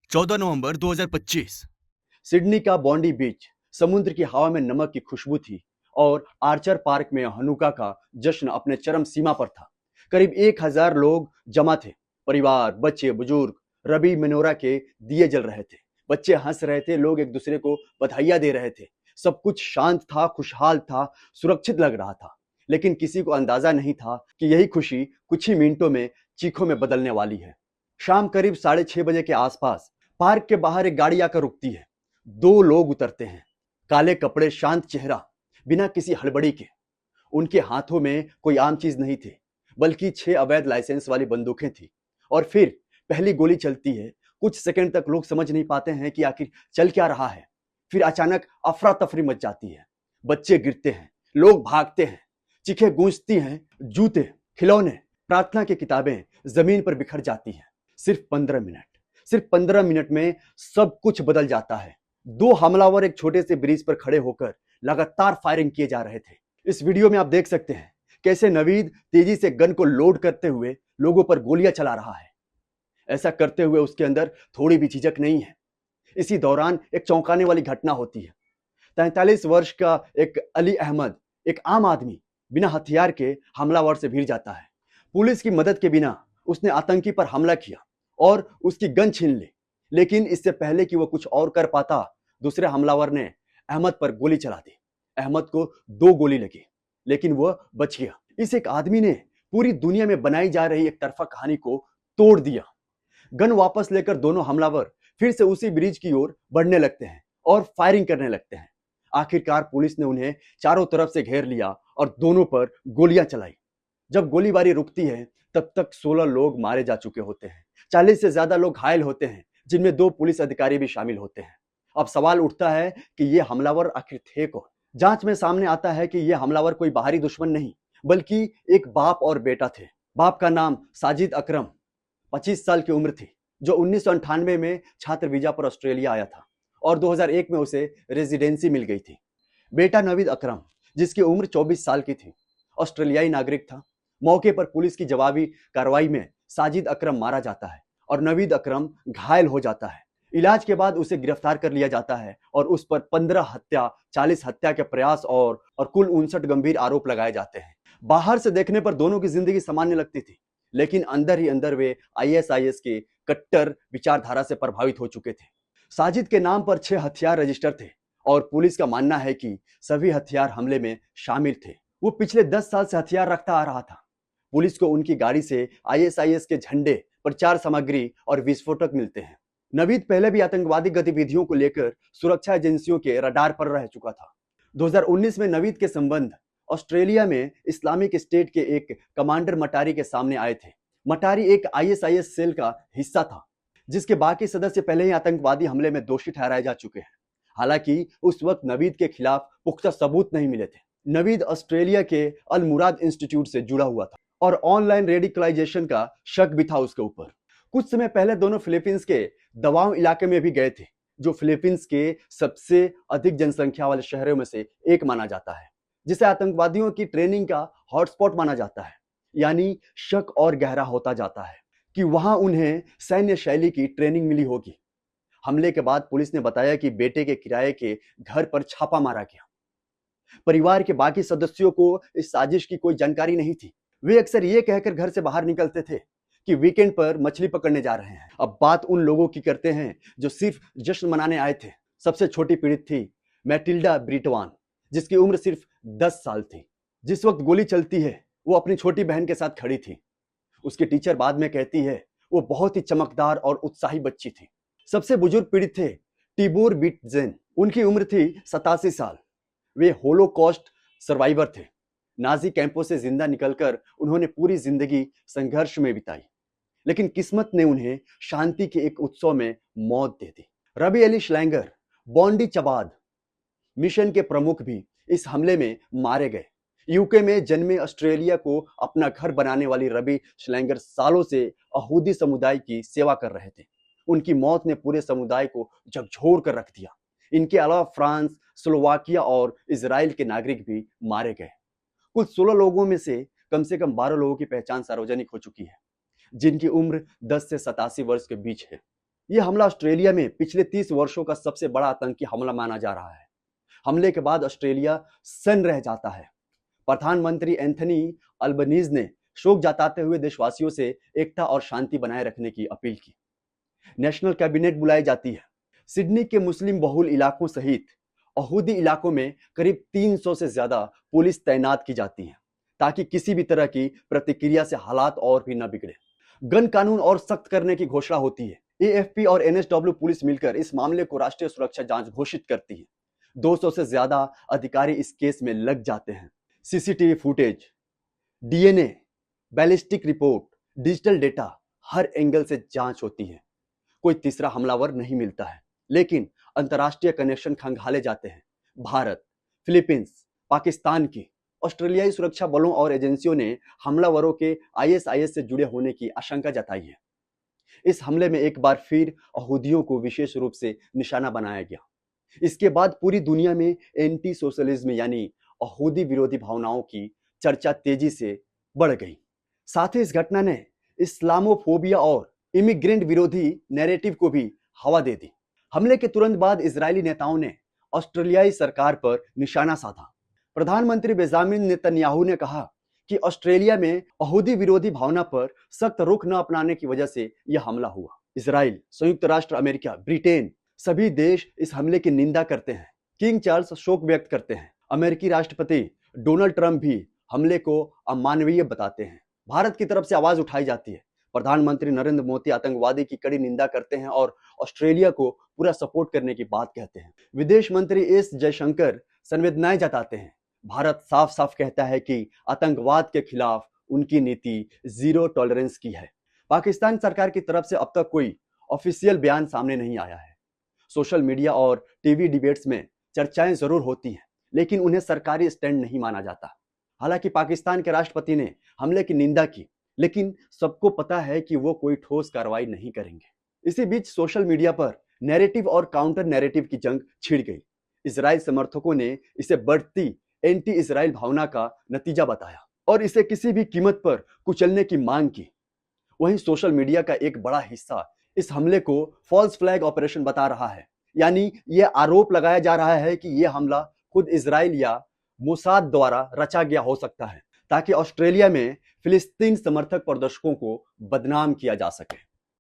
14 नवंबर 2025। Sydney का बॉन्डी बीच, समुद्र की हवा में नमक की खुशबू थी और आर्चर पार्क में हनुका का जश्न अपने चरम सीमा पर था। करीब 1000 लोग जमा थे। परिवार, बच्चे, बुजुर्ग। रबी मेनोरा के दिए जल रहे थे। बच्चे हंस रहे थे, लोग एक दूसरे को बधाइयां दे रहे थे। सब कुछ शांत था, खुशहाल था, सुरक्षित लग रहा था। लेकिन किसी को अंदाजा नहीं था कि यही खुशी कुछ ही मिनटों में चीखों में बदलने वाली है। शाम करीब 6:30 बजे के आसपास पार्क के बाहर एक गाड़ी आकर रुकती है। 2 लोग उतरते हैं। काले कपड़े, शांत चेहरा, बिना किसी हड़बड़ी के। उनके हाथों में कोई आम चीज नहीं थी, बल्कि 6 अवैध लाइसेंस वाली बंदूकें थी। और फिर पहली गोली चलती है। कुछ सेकंड तक लोग समझ नहीं पाते हैं कि आखिर चल क्या रहा है। फिर अचानक अफरा तफरी मच जाती है। बच्चे गिरते हैं, लोग भागते हैं, चीखें गूंजती हैं, जूते, खिलौने, प्रार्थना की किताबें जमीन पर बिखर जाती हैं। सिर्फ 15 मिनट में सब कुछ बदल जाता है। 2 हमलावर एक छोटे से ब्रिज पर खड़े होकर लगातार फायरिंग किए जा रहे थे। इस वीडियो में आप देख सकते हैं कैसे नवीद तेजी से गन को लोड करते हुए लोगों पर गोलियां चला रहा है। ऐसा करते हुए उसके अंदर थोड़ी भी झिझक नहीं है। इसी दौरान एक चौंकाने वाली घटना होती है। 43 वर्ष का एक अली अहमद, एक आम आदमी, बिना हथियार के हमलावर से भिड़ जाता है। पुलिस की मदद के बिना उसने आतंकी पर हमला किया और उसकी गन छीन ली। लेकिन इससे पहले कि वह कुछ और कर पाता, दूसरे हमलावर ने अहमद पर गोली चला दी। अहमद को 2 गोली लगी, लेकिन वह बच गया। इस एक आदमी ने पूरी दुनिया में बनाई जा रही एक तरफा कहानी को तोड़ दिया। गन वापस लेकर दोनों हमलावर फिर से उसी ब्रिज की ओर बढ़ने लगते हैं और फायरिंग करने लगते हैं। आखिरकार पुलिस ने उन्हें चारों तरफ से घेर लिया और दोनों पर गोलियां चलाई। जब गोलीबारी रुकती है, तब तक 16 लोग मारे जा चुके होते हैं। 40 से ज्यादा लोग घायल होते हैं, जिनमें 2 पुलिस अधिकारी भी शामिल होते हैं। अब सवाल उठता है कि ये हमलावर आखिर थे कौन? जांच में सामने आता है कि ये हमलावर कोई बाहरी दुश्मन नहीं, बल्कि एक बाप और बेटा थे। बाप का नाम साजिद अकरम, 25 साल की उम्र थी, जो 1998 में छात्र वीजा पर ऑस्ट्रेलिया आया था और 2001 में उसे रेजिडेंसी मिल गई थी। बेटा नवीद अकरम, जिसकी उम्र 24 साल की थी, ऑस्ट्रेलियाई नागरिक था। मौके पर पुलिस की जवाबी कार्रवाई में साजिद अकरम मारा जाता है और नवीद अकरम घायल हो जाता है। इलाज के बाद उसे गिरफ्तार कर लिया जाता है और उस पर 15 हत्या, 40 हत्या के प्रयास और कुल 59 गंभीर आरोप लगाए जाते हैं। बाहर से देखने पर दोनों की जिंदगी सामान्य लगती थी, लेकिन अंदर ही अंदर वे आईएसआईएस के कट्टर विचारधारा से प्रभावित हो चुके थे। साजिद के नाम पर 6 हथियार रजिस्टर थे और पुलिस का मानना है कि सभी हथियार हमले में शामिल थे। वो पिछले 10 साल से हथियार रखता आ रहा था। पुलिस को उनकी गाड़ी से आईएसआईएस के झंडे, प्रचार सामग्री और विस्फोटक मिलते हैं। नवीद पहले भी आतंकवादी गतिविधियों को लेकर सुरक्षा एजेंसियों के रडार पर रह चुका था। 2019 में नवीद के संबंध ऑस्ट्रेलिया में इस्लामिक स्टेट के एक कमांडर मटारी के सामने आए थे। मटारी एक आईएसआईएस सेल का हिस्सा था, जिसके बाकी सदस्य पहले ही आतंकवादी हमले में दोषी ठहराए जा चुके हैं। हालांकि उस वक्त नवीद के खिलाफ पुख्ता सबूत नहीं मिले थे। नवीद ऑस्ट्रेलिया के अल मुराद इंस्टीट्यूट से जुड़ा हुआ था और ऑनलाइन रेडिकलाइजेशन का शक भी था उसके ऊपर। कुछ समय पहले दोनों फिलीपींस के दवाओ इलाके में भी गए थे, जो फिलीपींस के सबसे अधिक जनसंख्या वाले शहरों में से एक माना जाता है, जिसे आतंकवादियों की ट्रेनिंग का हॉटस्पॉट माना जाता है। यानी शक और गहरा होता जाता है कि वहां उन्हें सैन्य शैली की ट्रेनिंग मिली होगी। हमले के बाद पुलिस ने बताया कि बेटे के किराए के घर पर छापा मारा गया। परिवार के बाकी सदस्यों को इस साजिश की कोई जानकारी नहीं थी। वे अक्सर ये कहकर घर से बाहर निकलते थे कि वीकेंड पर मछली पकड़ने जा रहे हैं। अब बात उन लोगों की करते हैं जो सिर्फ जश्न मनाने आए थे। सबसे छोटी पीड़ित थी मैटिल्डा ब्रिटवान, जिसकी उम्र सिर्फ 10 साल थी। जिस वक्त गोली चलती है, वो अपनी छोटी बहन के साथ खड़ी थी। उसकी टीचर बाद में कहती है वो बहुत ही चमकदार और उत्साही बच्ची थी। सबसे बुजुर्ग पीड़ित थे टिबोर बिटजेन। उनकी उम्र थी 87 साल। वे होलोकॉस्ट सर्वाइवर थे। नाजी कैंपों से जिंदा निकलकर उन्होंने पूरी जिंदगी संघर्ष में बिताई, लेकिन किस्मत ने उन्हें शांति के एक उत्सव में मौत दे दी। रबी अली श्लैंगर, बॉन्डी चबाद मिशन के प्रमुख भी इस हमले में मारे गए। यूके में जन्मे ऑस्ट्रेलिया को अपना घर बनाने वाली रबी श्लैंगर सालों से यहूदी समुदाय की सेवा कर रहे थे। उनकी मौत ने पूरे समुदाय को झकझोर कर रख दिया। इनके अलावा फ्रांस, स्लोवाकिया और इजराइल के नागरिक भी मारे गए। कुल 16 लोगों में से कम 12 लोगों की पहचान सार्वजनिक हो चुकी है, जिनकी उम्र 10 से 87 वर्ष के बीच है। यह हमला ऑस्ट्रेलिया में पिछले 30 वर्षों का सबसे बड़ा आतंकी हमला माना जा रहा है। हमले के बाद ऑस्ट्रेलिया सन्न रह जाता है। प्रधानमंत्री एंथनी अल्बनीज ने शोक जताते हुए देशवासियों से एकता और शांति बनाए रखने की अपील की। नेशनल कैबिनेट बुलाई जाती है। सिडनी के मुस्लिम बहुल इलाकों सहित यहूदी इलाकों में करीब 300 से ज्यादा पुलिस तैनात की जाती है ताकि किसी भी तरह की प्रतिक्रिया से हालात और भी न बिगड़े। गन कानून और सख्त करने की घोषणा होती है। एएफपी और एनएसडब्ल्यू पुलिस मिलकर इस मामले को राष्ट्रीय सुरक्षा जांच घोषित करती है। 200 से ज्यादा अधिकारी इस केस में लग जाते हैं। CCTV footage, DNA, ballistic report, digital data, हर एंगल से जांच होती है। कोई तीसरा हमलावर नहीं मिलता है, लेकिन अंतर्राष्ट्रीय कनेक्शन खंगाले जाते हैं। भारत, फिलीपींस, पाकिस्तान की ऑस्ट्रेलियाई सुरक्षा बलों और एजेंसियों ने हमलावरों के आईएसआईएस से जुड़े होने की आशंका जताई है। इस हमले में एक बार फिर यहूदियों को विशेष रूप से निशाना बनाया गया। इसके बाद पूरी दुनिया में एंटी सोशलिज्म यानी यहूदी विरोधी भावनाओं की चर्चा तेजी से बढ़ गई। साथ ही इस घटना ने इस्लामोफोबिया और इमिग्रेंट विरोधी नैरेटिव को भी हवा दे दी। हमले के तुरंत बाद इजरायली नेताओं ने ऑस्ट्रेलियाई सरकार पर निशाना साधा। प्रधानमंत्री बेंजामिन नेतन्याहू ने कहा कि ऑस्ट्रेलिया में यहूदी विरोधी भावना पर सख्त रुख न अपनाने की वजह से यह हमला हुआ। इजराइल, संयुक्त राष्ट्र अमेरिका, ब्रिटेन सभी देश इस हमले की निंदा करते हैं। किंग चार्ल्स शोक व्यक्त करते हैं। अमेरिकी राष्ट्रपति डोनाल्ड ट्रंप भी हमले को अमानवीय बताते हैं। भारत की तरफ से आवाज उठाई जाती है। प्रधानमंत्री नरेंद्र मोदी आतंकवादी की कड़ी निंदा करते हैं और ऑस्ट्रेलिया को पूरा सपोर्ट करने की बात कहते हैं। विदेश मंत्री एस जयशंकर संवेदनाएं जताते हैं। भारत साफ साफ कहता है कि आतंकवाद के खिलाफ उनकी नीति जीरो टॉलरेंस की है। पाकिस्तान सरकार की तरफ से अब तक कोई ऑफिशियल बयान सामने नहीं आया है। सोशल मीडिया और टीवी डिबेट्स में चर्चाएं जरूर होती हैं, लेकिन उन्हें सरकारी स्टैंड नहीं माना जाता। हालांकि पाकिस्तान के राष्ट्रपति ने हमले की निंदा की, लेकिन सबको पता है कि वो कोई ठोस कार्रवाई नहीं करेंगे। इसी बीच सोशल मीडिया पर नैरेटिव और काउंटर नैरेटिव की जंग छिड़ गई। इजराइल समर्थकों ने इसे बढ़ती एंटी इजराइल भावना का नतीजा बताया और इसे किसी भी कीमत पर कुचलने की मांग की। वहीं सोशल मीडिया का एक बड़ा हिस्सा इस हमले को फॉल्स फ्लैग ऑपरेशन बता रहा है, यानी यह आरोप लगाया जा रहा है कि यह हमला खुद इजराइल या मोसाद द्वारा रचा गया हो सकता है, ताकि ऑस्ट्रेलिया में फिलिस्तीन समर्थक प्रदर्शकों को बदनाम किया जा सके।